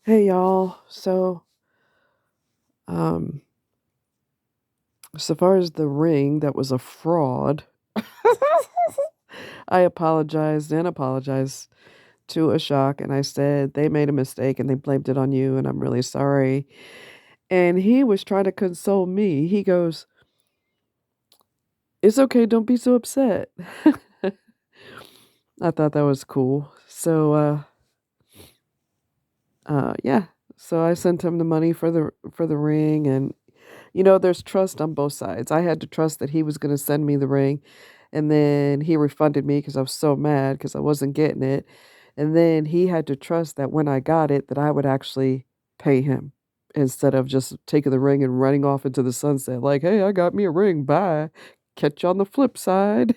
Hey y'all. Um, so far as the ring that was a fraud, I apologized to Ashok and I said they made a mistake and they blamed it on you and I'm really sorry. And he was trying to console me. He goes, "It's okay, don't be so upset." I thought that was cool. Yeah. So I sent him the money for the ring and there's trust on both sides. I had to trust that he was going to send me the ring, and then he refunded me because I was so mad because I wasn't getting it. And then he had to trust that when I got it, that I would actually pay him instead of just taking the ring and running off into the sunset like, "Hey, I got me a ring. Bye. Catch you on the flip side."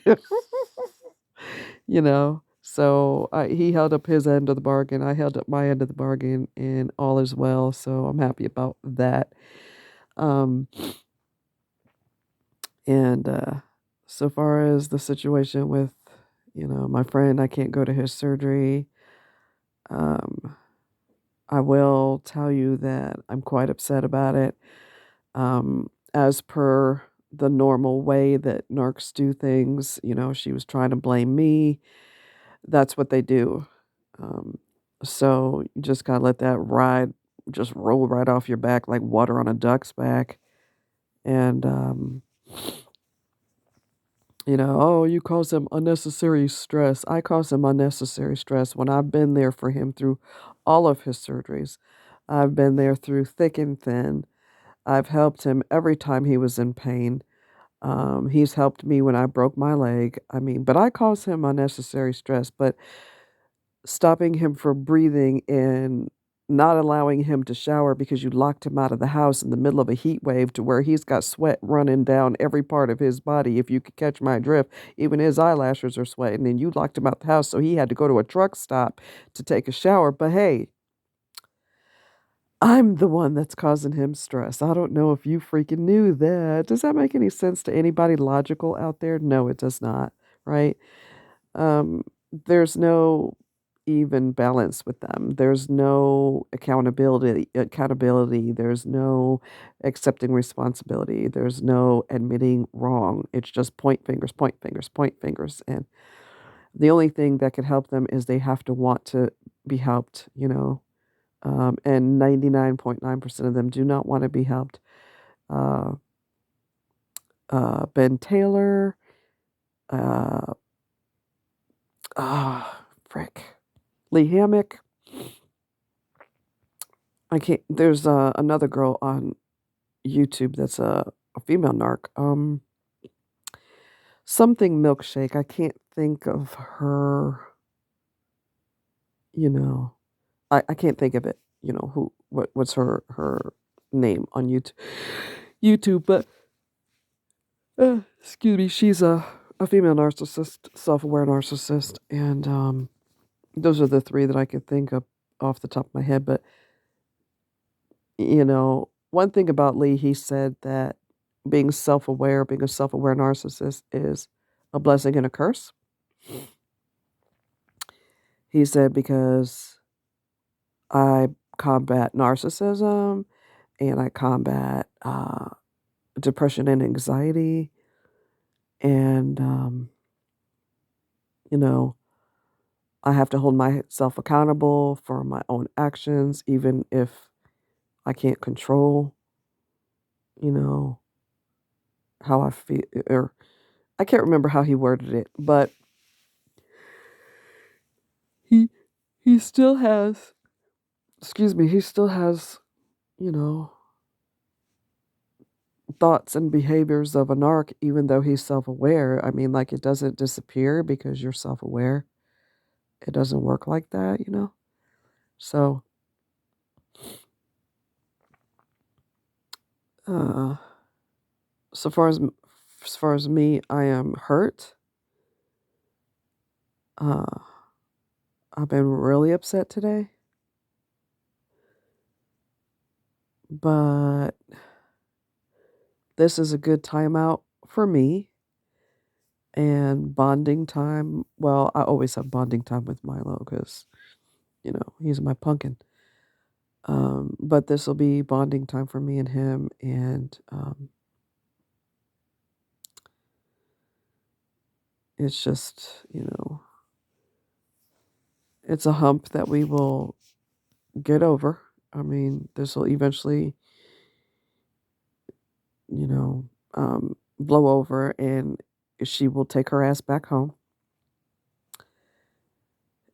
He held up his end of the bargain. I held up my end of the bargain, and all is well. So I'm happy about that. Um, And so far as the situation with, my friend, I can't go to his surgery. Um, I will tell you that I'm quite upset about it. As per the normal way that narcs do things, she was trying to blame me. That's what they do. Um, so you just gotta let that ride just roll right off your back like water on a duck's back. And "Oh, you cause him unnecessary stress." I cause him unnecessary stress when I've been there for him through all of his surgeries. I've been there through thick and thin. I've helped him every time he was in pain. He's helped me when I broke my leg. But I cause him unnecessary stress. But stopping him from breathing and not allowing him to shower because you locked him out of the house in the middle of a heat wave to where he's got sweat running down every part of his body, if you could catch my drift. Even his eyelashes are sweating, and you locked him out the house, so he had to go to a truck stop to take a shower. But hey, I'm the one that's causing him stress. I don't know if you freaking knew that. Does that make any sense to anybody logical out there? No, it does not, right? Um, there's no even balance with them. There's no accountability. There's no accepting responsibility. There's no admitting wrong. It's just point fingers, point fingers, point fingers. And the only thing that can help them is they have to want to be helped. And 99.9% of them do not want to be helped. Uh, Ben Taylor, uh, frick. Lee Hammock. I can't. There's another girl on YouTube that's a female narc. Something milkshake. I can't think of her. You know, I can't think of it. What's her name on YouTube? YouTube, but excuse me. She's a female narcissist, self-aware narcissist, and those are the three that I could think of off the top of my head. But one thing about Lee, he said that being a self-aware narcissist is a blessing and a curse. He said because I combat narcissism and I combat depression and anxiety, and you know, I have to hold myself accountable for my own actions, even if I can't control, you know, how I feel, or I can't remember how he worded it, but he he still has, excuse me, he still has, you know, thoughts and behaviors of a narc, even though he's self-aware. Like, it doesn't disappear because you're self-aware. It doesn't work like that. So, uh, so far as me, I am hurt. Uh, I've been really upset today, but this is a good timeout for me and bonding time. Well, I always have bonding time with Milo because he's my pumpkin. But this will be bonding time for me and him, and it's just, it's a hump that we will get over. I mean, this will eventually, you know, blow over, and she will take her ass back home.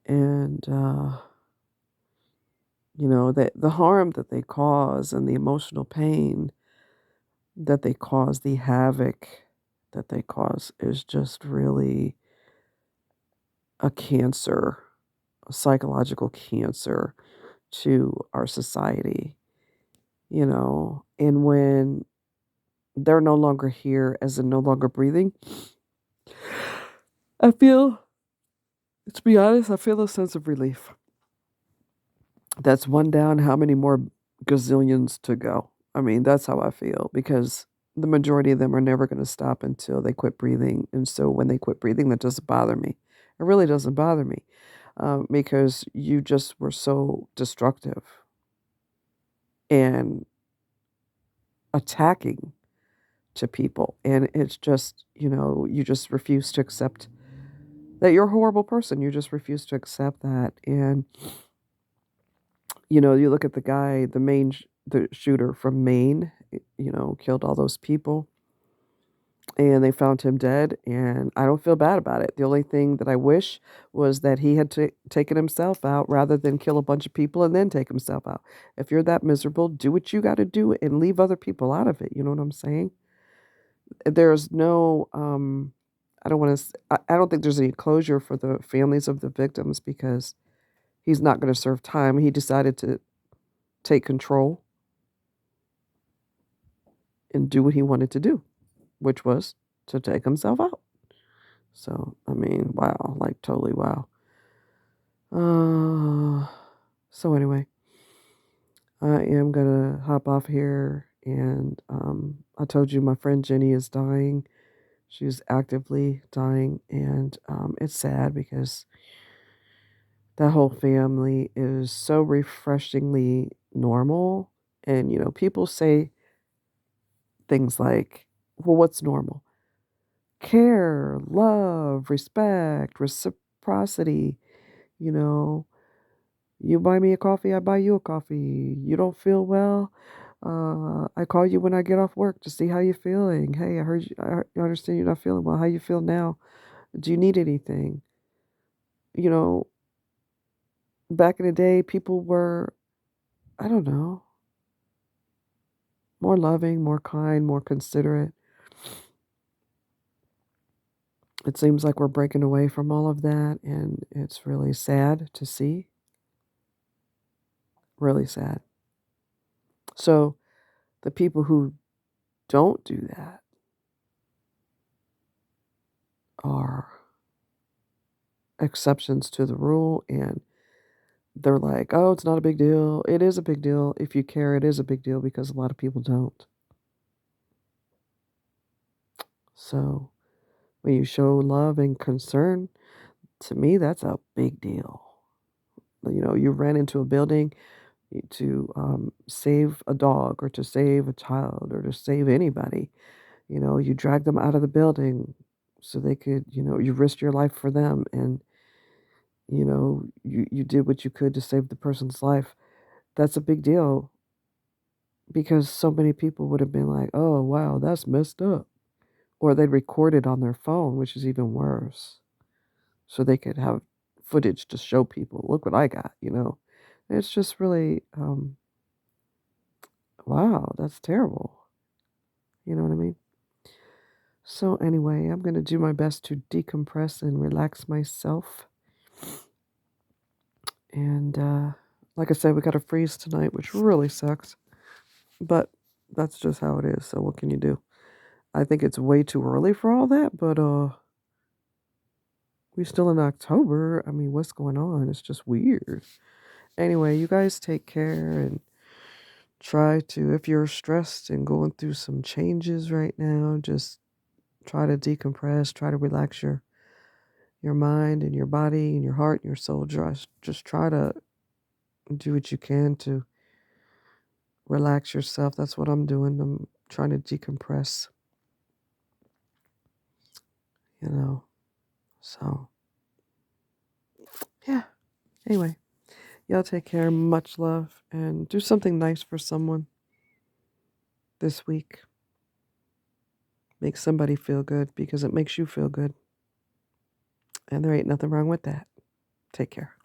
And, that the harm that they cause and the emotional pain that they cause, the havoc that they cause is just really a cancer, a psychological cancer to our society, and when they're no longer here, as in no longer breathing, I feel, to be honest, I feel a sense of relief. That's one down, how many more gazillions to go? I mean, that's how I feel because the majority of them are never going to stop until they quit breathing. And so when they quit breathing, that doesn't bother me. It really doesn't bother me because you just were so destructive and attacking to people. And it's just, you just refuse to accept that you're a horrible person. You just refuse to accept that. And, you look at the guy, the shooter from Maine, killed all those people, and they found him dead. And I don't feel bad about it. The only thing that I wish was that he had taken himself out rather than kill a bunch of people and then take himself out. If you're that miserable, do what you got to do and leave other people out of it. You know what I'm saying? There's no, I don't want to, I don't think there's any closure for the families of the victims because he's not going to serve time. He decided to take control and do what he wanted to do, which was to take himself out. So, I mean, wow, like totally wow. Uh, so anyway, I am gonna hop off here, and I told you my friend Jenny is dying. She's actively dying, and it's sad because that whole family is so refreshingly normal. And people say things like, "Well, what's normal?" Care, love, respect, reciprocity, you know, you buy me a coffee, I buy you a coffee. You don't feel well, I call you when I get off work to see how you're feeling. Hey, I heard you, I understand you're not feeling well. How you feel now? Do you need anything? You know, back in the day, people were, I don't know, more loving, more kind, more considerate. It seems like we're breaking away from all of that, and it's really sad to see. Really sad. So, the people who don't do that are exceptions to the rule, and they're like, "Oh, it's not a big deal." It is a big deal. If you care, it is a big deal because a lot of people don't. So, when you show love and concern, to me, that's a big deal. You ran into a building to save a dog or to save a child or to save anybody. You drag them out of the building so they could, you risked your life for them, and you did what you could to save the person's life. That's a big deal because so many people would have been like, "Oh, wow, that's messed up." Or they'd record it on their phone, which is even worse. So they could have footage to show people, "Look what I got." It's just really, wow, that's terrible. You know what I mean? So anyway, I'm going to do my best to decompress and relax myself. And like I said, we got a freeze tonight, which really sucks. But that's just how it is. So what can you do? I think it's way too early for all that, but we're still in October. I mean, what's going on? It's just weird. Anyway, you guys take care and try to, if you're stressed and going through some changes right now, just try to decompress, try to relax your mind and your body and your heart and your soul. Just try to do what you can to relax yourself. That's what I'm doing. I'm trying to decompress, you know. So, yeah. Anyway, y'all take care. Much love. And do something nice for someone this week. Make somebody feel good because it makes you feel good. And there ain't nothing wrong with that. Take care.